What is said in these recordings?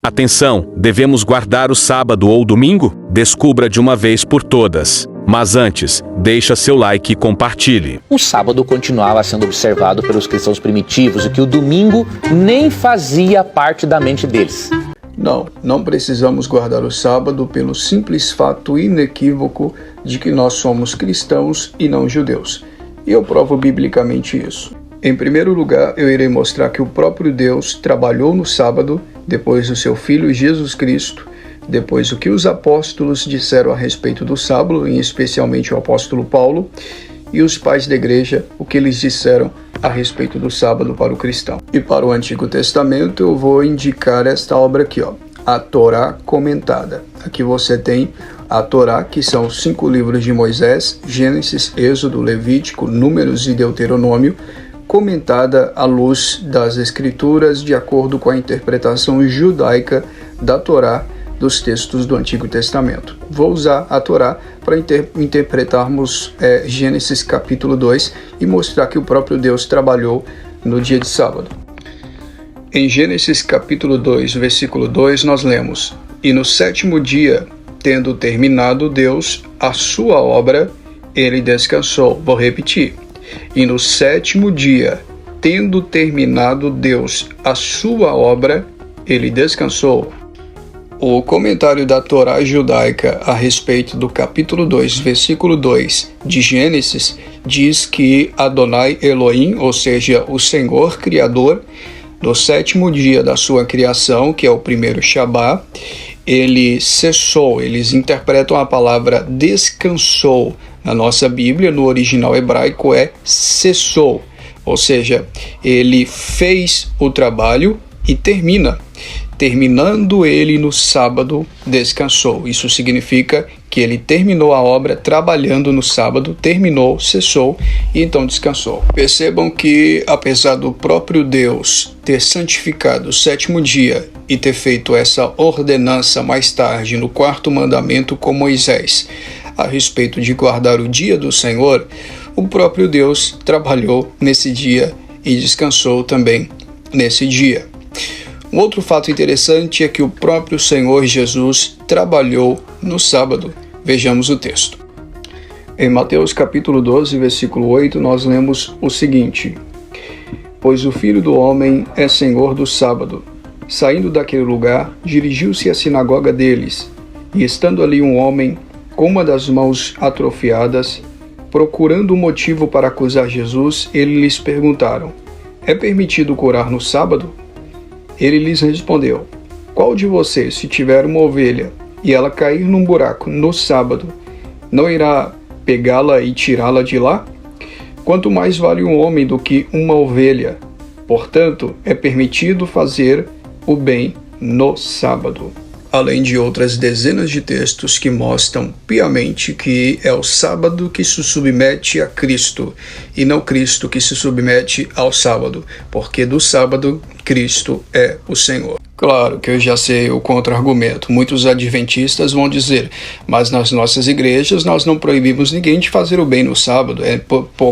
Atenção, devemos guardar o sábado ou domingo? Descubra de uma vez por todas. Mas antes, deixa seu like e compartilhe. O sábado continuava sendo observado pelos cristãos primitivos e que o domingo nem fazia parte da mente deles. Não precisamos guardar o sábado pelo simples fato inequívoco de que nós somos cristãos e não judeus. E eu provo biblicamente isso. Em primeiro lugar, eu irei mostrar que o próprio Deus trabalhou no sábado, depois do seu Filho Jesus Cristo, depois o que os apóstolos disseram a respeito do sábado, e especialmente o apóstolo Paulo, e os pais da igreja, o que eles disseram a respeito do sábado para o cristão. E para o Antigo Testamento eu vou indicar esta obra aqui, a Torá comentada. Aqui você tem a Torá, que são os 5 livros de Moisés, Gênesis, Êxodo, Levítico, Números e Deuteronômio, comentada à luz das Escrituras de acordo com a interpretação judaica da Torá dos textos do Antigo Testamento. Vou usar a Torá para interpretarmos Gênesis capítulo 2 e mostrar que o próprio Deus trabalhou no dia de sábado. Em Gênesis capítulo 2, versículo 2, nós lemos: "E no 7º dia, tendo terminado Deus a sua obra, ele descansou." Vou repetir. "E no 7º dia, tendo terminado Deus a sua obra, ele descansou." O comentário da Torá judaica a respeito do capítulo 2, versículo 2 de Gênesis diz que Adonai Elohim, ou seja, o Senhor Criador, no 7º dia da sua criação, que é o primeiro Shabá, ele cessou. Eles interpretam a palavra descansou. Na nossa Bíblia, no original hebraico, é cessou. Ou seja, ele fez o trabalho e termina. Terminando ele no sábado, descansou. Isso significa que ele terminou a obra trabalhando no sábado, terminou, cessou e então descansou. Percebam que, apesar do próprio Deus ter santificado o 7º dia e ter feito essa ordenança mais tarde no 4º mandamento com Moisés, a respeito de guardar o dia do Senhor, o próprio Deus trabalhou nesse dia e descansou também nesse dia. Um outro fato interessante é que o próprio Senhor Jesus trabalhou no sábado. Vejamos o texto. Em Mateus capítulo 12, versículo 8, nós lemos o seguinte: "Pois o Filho do Homem é Senhor do sábado. Saindo daquele lugar, dirigiu-se à sinagoga deles, e estando ali um homem com uma das mãos atrofiadas, procurando um motivo para acusar Jesus, eles lhes perguntaram: é permitido curar no sábado? Ele lhes respondeu: qual de vocês, se tiver uma ovelha e ela cair num buraco no sábado, não irá pegá-la e tirá-la de lá? Quanto mais vale um homem do que uma ovelha? Portanto, é permitido fazer o bem no sábado." Além de outras dezenas de textos que mostram piamente que é o sábado que se submete a Cristo e não Cristo que se submete ao sábado, porque do sábado Cristo é o Senhor. Claro que eu já sei o contra-argumento. Muitos adventistas vão dizer: mas nas nossas igrejas nós não proibimos ninguém de fazer o bem no sábado.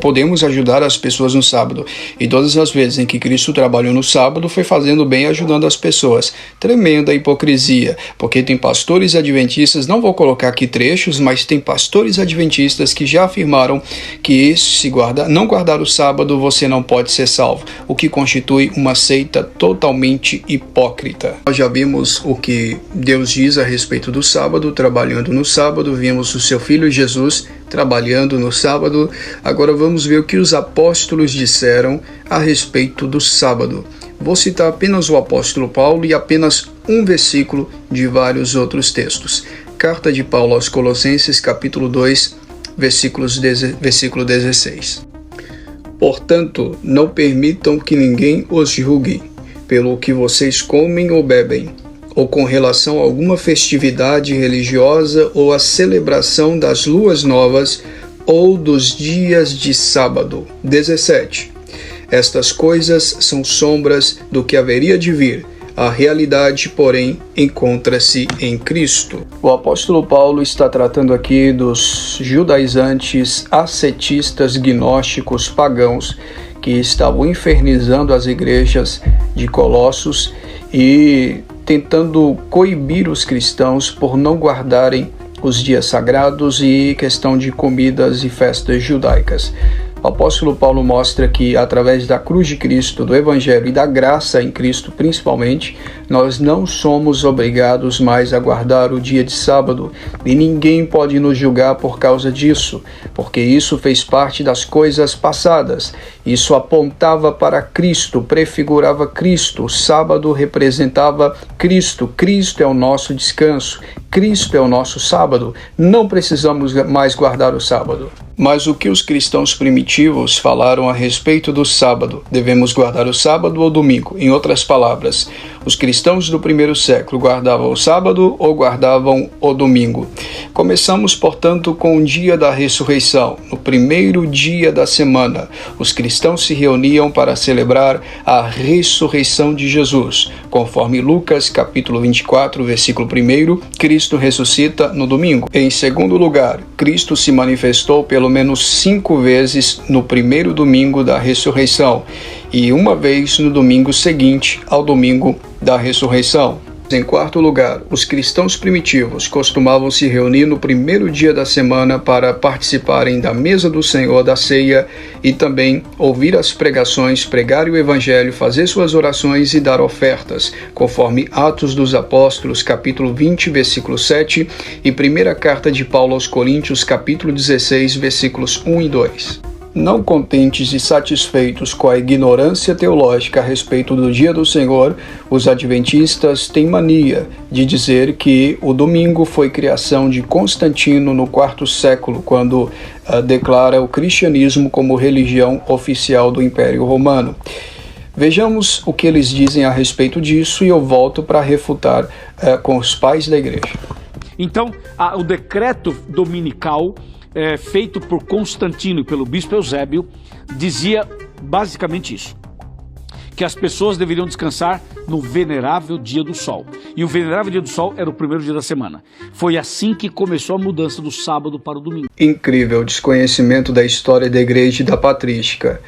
Podemos ajudar as pessoas no sábado. E todas as vezes em que Cristo trabalhou no sábado foi fazendo bem e ajudando as pessoas. Tremenda hipocrisia, porque tem pastores adventistas, não vou colocar aqui trechos, mas tem pastores adventistas que já afirmaram que se não guardar o sábado você não pode ser salvo, o que constitui uma seita totalmente hipócrita. Nós já vimos o que Deus diz a respeito do sábado, trabalhando no sábado, vimos o seu Filho Jesus trabalhando no sábado. Agora vamos ver o que os apóstolos disseram a respeito do sábado. Vou citar apenas o apóstolo Paulo e apenas um versículo de vários outros textos. Carta de Paulo aos Colossenses, capítulo 2, versículo 16. "Portanto, não permitam que ninguém os julgue pelo que vocês comem ou bebem, ou com relação a alguma festividade religiosa ou a celebração das luas novas ou dos dias de sábado." 17. "Estas coisas são sombras do que haveria de vir. A realidade, porém, encontra-se em Cristo." O apóstolo Paulo está tratando aqui dos judaizantes, ascetistas, gnósticos, pagãos, que estavam infernizando as igrejas de Colossos e tentando coibir os cristãos por não guardarem os dias sagrados e questão de comidas e festas judaicas. O apóstolo Paulo mostra que, através da cruz de Cristo, do Evangelho e da graça em Cristo principalmente, nós não somos obrigados mais a guardar o dia de sábado, e ninguém pode nos julgar por causa disso, porque isso fez parte das coisas passadas. Isso apontava para Cristo, prefigurava Cristo. O sábado representava Cristo. Cristo é o nosso descanso. Cristo é o nosso sábado. Não precisamos mais guardar o sábado. Mas o que os cristãos primitivos falaram a respeito do sábado? Devemos guardar o sábado ou domingo? Em outras palavras, os cristãos do primeiro século guardavam o sábado ou guardavam o domingo? Começamos, portanto, com o dia da ressurreição. No primeiro dia da semana, os cristãos se reuniam para celebrar a ressurreição de Jesus. Conforme Lucas, capítulo 24, versículo 1, Cristo ressuscita no domingo. Em segundo lugar, Cristo se manifestou pelo menos 5 vezes no primeiro domingo da ressurreição e uma vez no domingo seguinte ao domingo da ressurreição. Em quarto lugar, os cristãos primitivos costumavam se reunir no primeiro dia da semana para participarem da mesa do Senhor, da ceia, e também ouvir as pregações, pregar o Evangelho, fazer suas orações e dar ofertas, conforme Atos dos Apóstolos, capítulo 20, versículo 7, e primeira carta de Paulo aos Coríntios, capítulo 16, versículos 1 e 2. Não contentes e satisfeitos com a ignorância teológica a respeito do dia do Senhor, os adventistas têm mania de dizer que o domingo foi criação de Constantino no quarto século, quando declara o cristianismo como religião oficial do Império Romano. Vejamos o que eles dizem a respeito disso e eu volto para refutar com os pais da igreja. Então, o decreto dominical feito por Constantino e pelo bispo Eusébio, dizia basicamente isso: que as pessoas deveriam descansar no venerável dia do sol. E o venerável dia do sol era o primeiro dia da semana. Foi assim que começou a mudança do sábado para o domingo. Incrível desconhecimento da história da igreja e da patrística.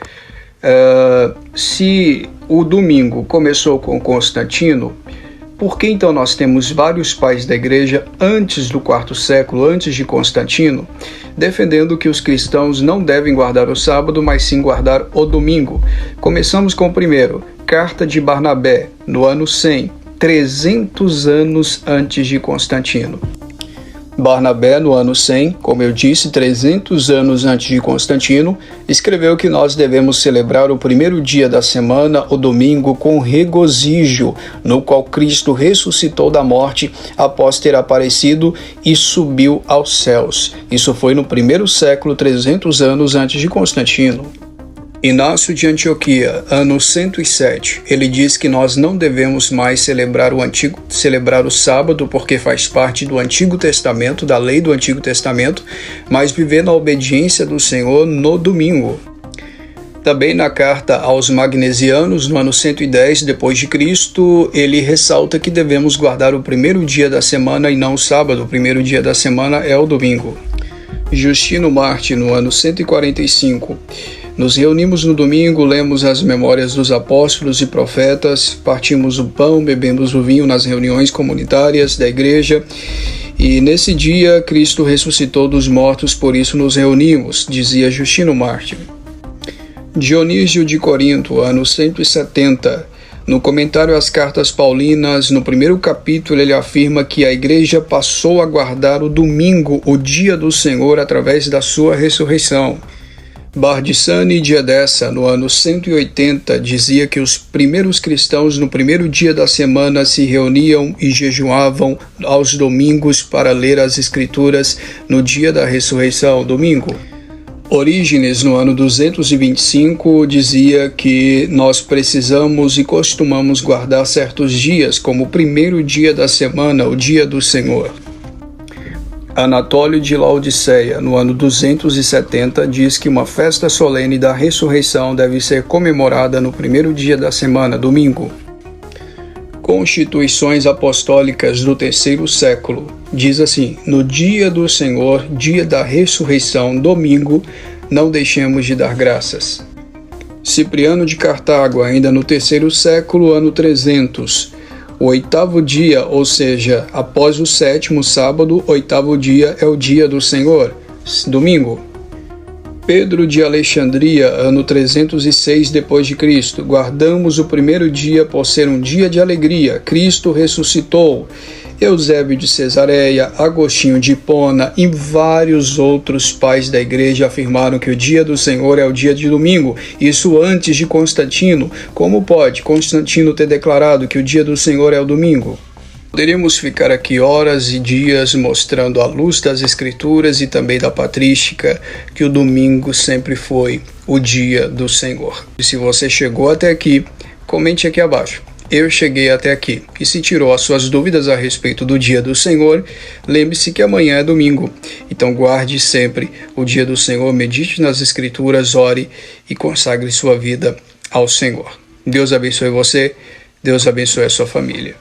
Se o domingo começou com Constantino, por que então nós temos vários pais da igreja antes do quarto século, antes de Constantino, defendendo que os cristãos não devem guardar o sábado, mas sim guardar o domingo? Começamos com o primeiro, Carta de Barnabé, no ano 100, 300 anos antes de Constantino. Barnabé, no ano 100, como eu disse, 300 anos antes de Constantino, escreveu que nós devemos celebrar o primeiro dia da semana, o domingo, com regozijo, no qual Cristo ressuscitou da morte após ter aparecido e subiu aos céus. Isso foi no primeiro século, 300 anos antes de Constantino. Inácio de Antioquia, ano 107, ele diz que nós não devemos mais celebrar o sábado porque faz parte do Antigo Testamento, da lei do Antigo Testamento, mas viver na obediência do Senhor no domingo. Também na carta aos Magnesianos, no ano 110 depois de Cristo, ele ressalta que devemos guardar o primeiro dia da semana e não o sábado. O primeiro dia da semana é o domingo. Justino Marte, no ano 145, nos reunimos no domingo, lemos as memórias dos apóstolos e profetas, partimos o pão, bebemos o vinho nas reuniões comunitárias da igreja, e nesse dia Cristo ressuscitou dos mortos, por isso nos reunimos, dizia Justino Marte. Dionísio de Corinto, ano 170, no comentário às cartas paulinas, no primeiro capítulo, ele afirma que a igreja passou a guardar o domingo, o dia do Senhor, através da sua ressurreição. Bardissani de Edessa, no ano 180, dizia que os primeiros cristãos no primeiro dia da semana se reuniam e jejuavam aos domingos para ler as Escrituras no dia da ressurreição, domingo. Orígenes, no ano 225, dizia que nós precisamos e costumamos guardar certos dias, como o primeiro dia da semana, o dia do Senhor. Anatólio de Laodiceia, no ano 270, diz que uma festa solene da ressurreição deve ser comemorada no primeiro dia da semana, domingo. Constituições Apostólicas do terceiro século, diz assim: no dia do Senhor, dia da ressurreição, domingo, não deixemos de dar graças. Cipriano de Cartago, ainda no terceiro século, ano 300, O 8º dia, ou seja, após o 7º sábado, 8º dia é o dia do Senhor, domingo. Pedro de Alexandria, ano 306 d.C. Guardamos o primeiro dia por ser um dia de alegria. Cristo ressuscitou. Eusébio de Cesareia, Agostinho de Hipona e vários outros pais da igreja afirmaram que o dia do Senhor é o dia de domingo. Isso antes de Constantino. Como pode Constantino ter declarado que o dia do Senhor é o domingo? Poderíamos ficar aqui horas e dias mostrando à luz das Escrituras e também da patrística que o domingo sempre foi o dia do Senhor. E se você chegou até aqui, comente aqui abaixo. Eu cheguei até aqui. E se tirou as suas dúvidas a respeito do dia do Senhor, lembre-se que amanhã é domingo. Então guarde sempre o dia do Senhor, medite nas Escrituras, ore e consagre sua vida ao Senhor. Deus abençoe você, Deus abençoe a sua família.